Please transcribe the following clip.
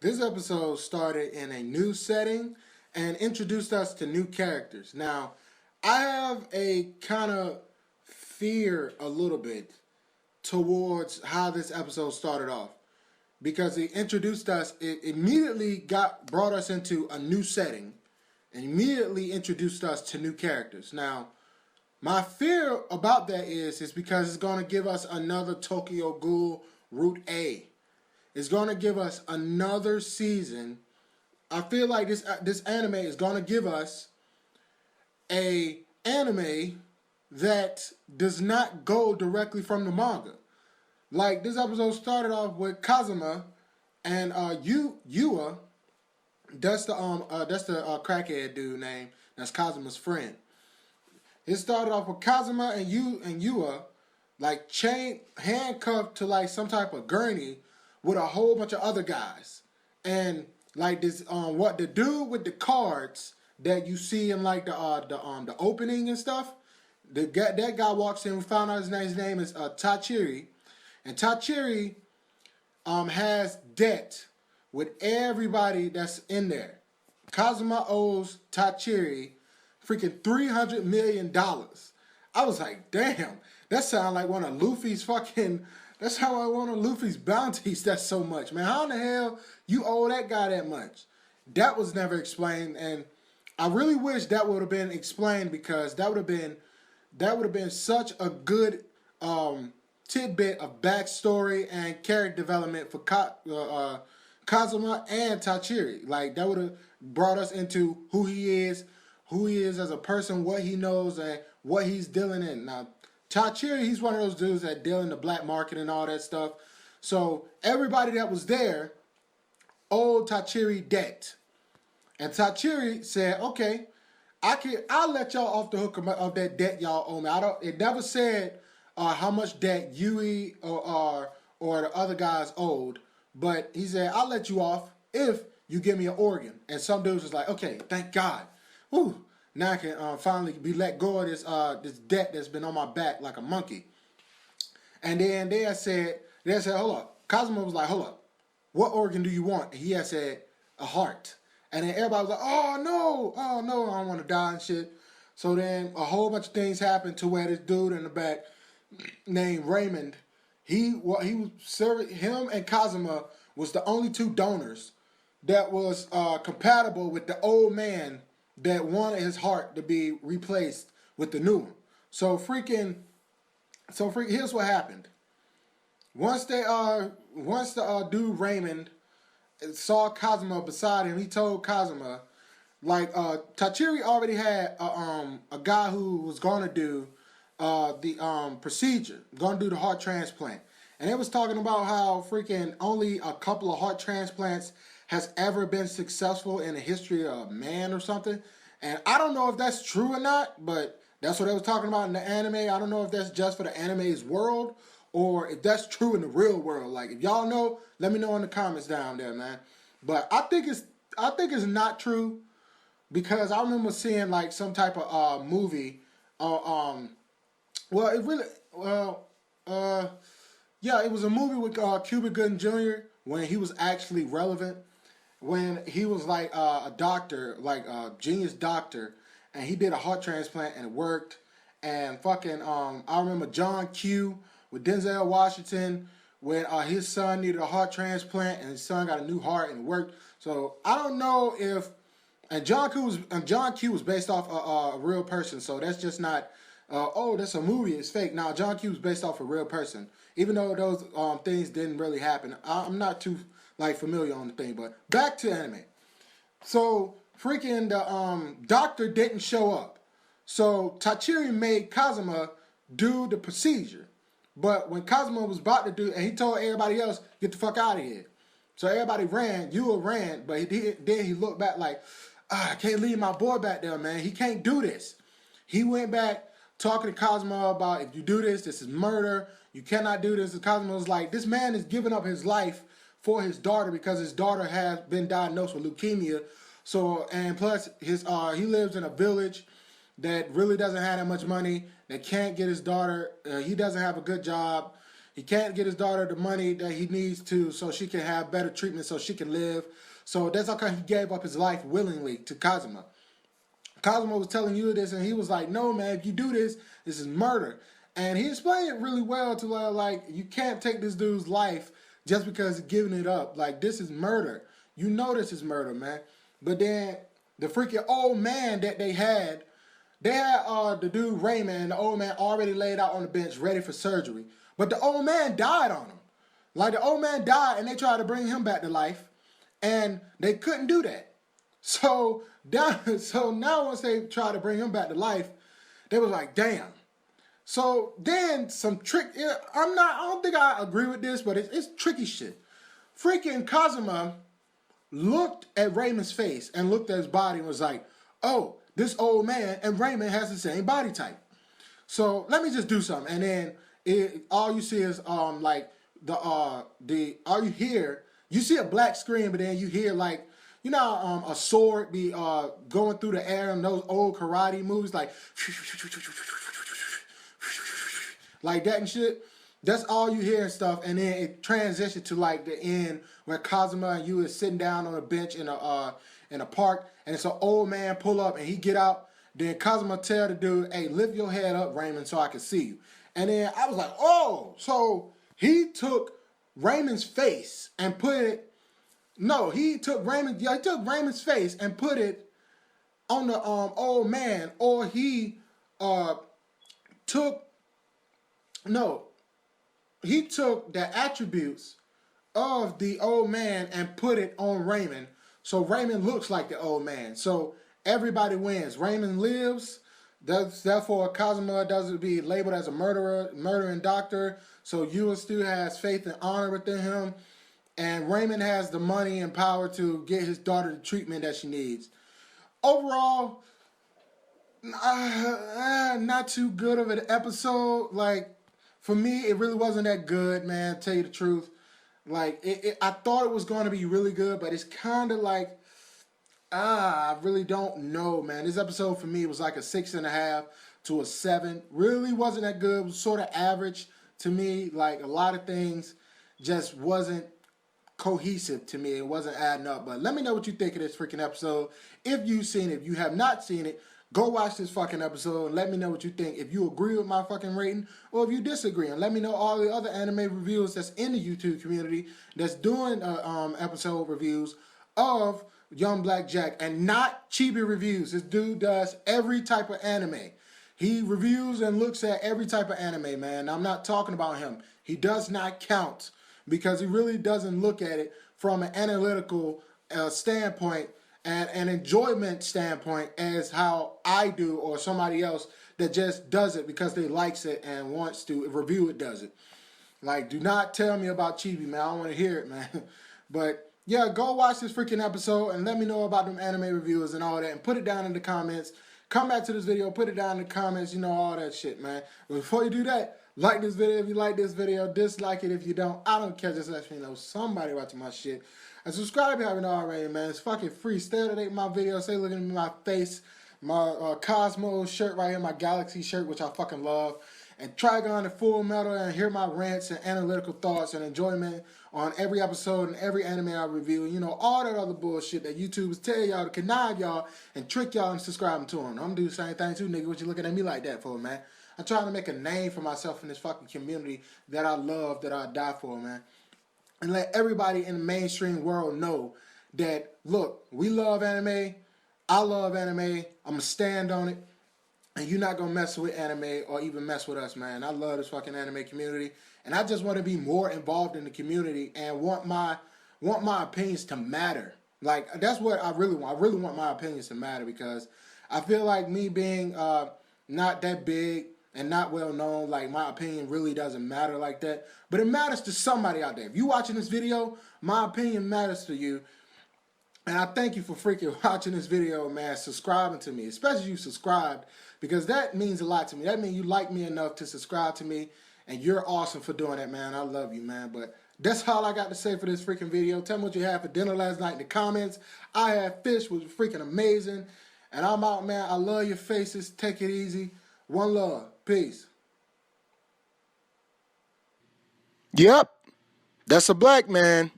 This episode started in a new setting and introduced us to new characters. Now, I have a kind of fear a little bit towards how this episode started off because it introduced us, it immediately brought us into a new setting and immediately introduced us to new characters. Now, my fear about that is because it's going to give us another Tokyo Ghoul Route A. It's going to give us another season. I feel like this anime is going to give us a anime that does not go directly from the manga. Like this episode started off with Kazuma and Yua. That's the crackhead dude name. That's Kazuma's friend. It started off with Kazuma and Yua, like handcuffed to like some type of gurney with a whole bunch of other guys, and like this what the dude with the cards that you see in like the opening and stuff. That guy walks in. We found out his name is Tachiri, and Tachiri has debt with everybody that's in there. Kazuma owes Tachiri freaking $300 million. I was like, damn, that sounds like one of Luffy's fucking. That's how I want on Luffy's bounties. That's so much, man. How in the hell you owe that guy that much? That was never explained, and I really wish that would have been explained because that would have been such a good tidbit of backstory and character development for Kazuma and Tachiri. Like that would have brought us into who he is as a person, what he knows, and what he's dealing in. Now, Tachiri, he's one of those dudes that deal in the black market and all that stuff. So everybody that was there owed Tachiri debt. And Tachiri said, okay, I'll let y'all off the hook of that debt y'all owe me. It never said how much debt Yui or the other guys owed, but he said, I'll let you off if you give me an organ. And some dudes was like, okay, thank God. Whew. Now I can finally be let go of this debt that's been on my back like a monkey. And then they said, hold up. Kazuma was like, hold up. What organ do you want? And he had said, a heart. And then everybody was like, oh no, I don't want to die and shit. So then a whole bunch of things happened to where this dude in the back named Raymond, he was serving, him and Kazuma was the only two donors that was compatible with the old man that wanted his heart to be replaced with the new one. So here's what happened. Once the dude Raymond saw Kazuma beside him, he told Kazuma, like Tachiri already had a guy who was gonna do the procedure, gonna do the heart transplant, and it was talking about how freaking only a couple of heart transplants has ever been successful in the history of man or something. And I don't know if that's true or not, but that's what they was talking about in the anime. I don't know if that's just for the anime's world or if that's true in the real world. Like, if y'all know, let me know in the comments down there, man. But I think it's not true because I remember seeing like some type of movie. It was a movie with Cuba Gooding Jr. when he was actually relevant. When he was like a doctor, like a genius doctor, and he did a heart transplant and it worked. And fucking, I remember John Q with Denzel Washington when his son needed a heart transplant and his son got a new heart and it worked. So I don't know if, and John Q was based off a real person. So that's just not, that's a movie, it's fake. Now John Q was based off a real person, even though those things didn't really happen. I'm not too like familiar on the thing, but back to anime. So freaking the doctor didn't show up. So Tachiri made Kazuma do the procedure. But when Kazuma was about to do, and he told everybody else, get the fuck out of here. So everybody ran, Yua ran, but then he looked back like, I can't leave my boy back there, man. He can't do this. He went back talking to Kazuma about, if you do this, this is murder. You cannot do this. And Kazuma was like, this man is giving up his life for his daughter because his daughter has been diagnosed with leukemia. So, and plus he lives in a village that really doesn't have that much money, that can't get his daughter, he doesn't have a good job, He can't get his daughter the money that he needs to so she can have better treatment so she can live. So that's how come he gave up his life willingly to Kazuma. Kazuma was telling you this, and he was like, no, man, if you do this, this is murder. And he explained it really well to like, you can't take this dude's life just because he's giving it up. Like, this is murder. You know this is murder, man. But then the freaking old man that they had the dude Raymond, and the old man already laid out on the bench ready for surgery. But the old man died on him. Like, the old man died, and they tried to bring him back to life, and they couldn't do that. So now once they tried to bring him back to life, they was like, damn. So then some trick, I don't think I agree with this, but it's tricky shit. Freaking Kazuma looked at Raymond's face and looked at his body and was like, oh, this old man and Raymond has the same body type. So let me just do something. And then all you see is all you hear, you see a black screen, but then you hear like, you know, a sword be going through the air in those old karate movies, like that and shit. That's all you hear and stuff, and then it transitioned to like the end where Kazuma and you is sitting down on a bench in a park, and it's an old man pull up and he get out. Then Kazuma tell the dude, "Hey, lift your head up, Raymond, so I can see you." And then I was like, "Oh, so he took Raymond's face and put it." No, he took Raymond's face and put it on the old man, or he took the attributes of the old man and put it on Raymond, so Raymond looks like the old man. So everybody wins. Raymond lives. Therefore, Kazuma doesn't be labeled as a murdering doctor. So Yua still has faith and honor within him. And Raymond has the money and power to get his daughter the treatment that she needs. Overall, not too good of an episode. Like, for me, it really wasn't that good, man, to tell you the truth. Like, I thought it was going to be really good, but it's kind of like, I really don't know, man. This episode for me was like a 6.5 to a 7. Really wasn't that good. It was sort of average to me. Like, a lot of things just wasn't cohesive to me. It wasn't adding up. But let me know what you think of this freaking episode. If you've seen it, if you have not seen it, go watch this fucking episode and let me know what you think. If you agree with my fucking rating or if you disagree, and let me know all the other anime reviewers that's in the YouTube community that's doing episode reviews of Young Black Jack, and not chibi reviews. This dude does every type of anime. He reviews and looks at every type of anime, man. I'm not talking about him. He does not count because he really doesn't look at it from an analytical standpoint and an enjoyment standpoint as how I do, or somebody else that just does it because they likes it and wants to review it does it. Like, do not tell me about chibi, man. I don't want to hear it, man. But yeah, go watch this freaking episode and let me know about them anime reviews and all that, and put it down in the comments. Come back to this video, put it down in the comments, you know, all that shit, man. But before you do that, like this video if you like this video, dislike it if you don't. I don't care, just let me know somebody watching my shit. And subscribe if you haven't already, man. It's fucking free. Stay up to date with my videos. Stay looking at my face. My Cosmo shirt right here, my Galaxy shirt, which I fucking love. And Trigon and Full Metal, and hear my rants and analytical thoughts and enjoyment on every episode and every anime I review. You know, all that other bullshit that YouTubers tell y'all to connive y'all and trick y'all into subscribing to them. I'm gonna do the same thing too, nigga. What you looking at me like that for, man? I'm trying to make a name for myself in this fucking community that I love, that I die for, man. And let everybody in the mainstream world know that, look, we love anime. I love anime. I'm gonna stand on it. And you're not going to mess with anime or even mess with us, man. I love this fucking anime community. And I just want to be more involved in the community and want my opinions to matter. Like, that's what I really want. I really want my opinions to matter because I feel like me being not that big and not well known, like, my opinion really doesn't matter like that. But it matters to somebody out there. If you're watching this video, my opinion matters to you. And I thank you for freaking watching this video, man, subscribing to me, especially you subscribed, because that means a lot to me. That means you like me enough to subscribe to me, and you're awesome for doing that, man. I love you, man. But that's all I got to say for this freaking video. Tell me what you had for dinner last night in the comments. I had fish, was freaking amazing. And I'm out, man. I love your faces. Take it easy. One love. Peace. Yep, that's a black man.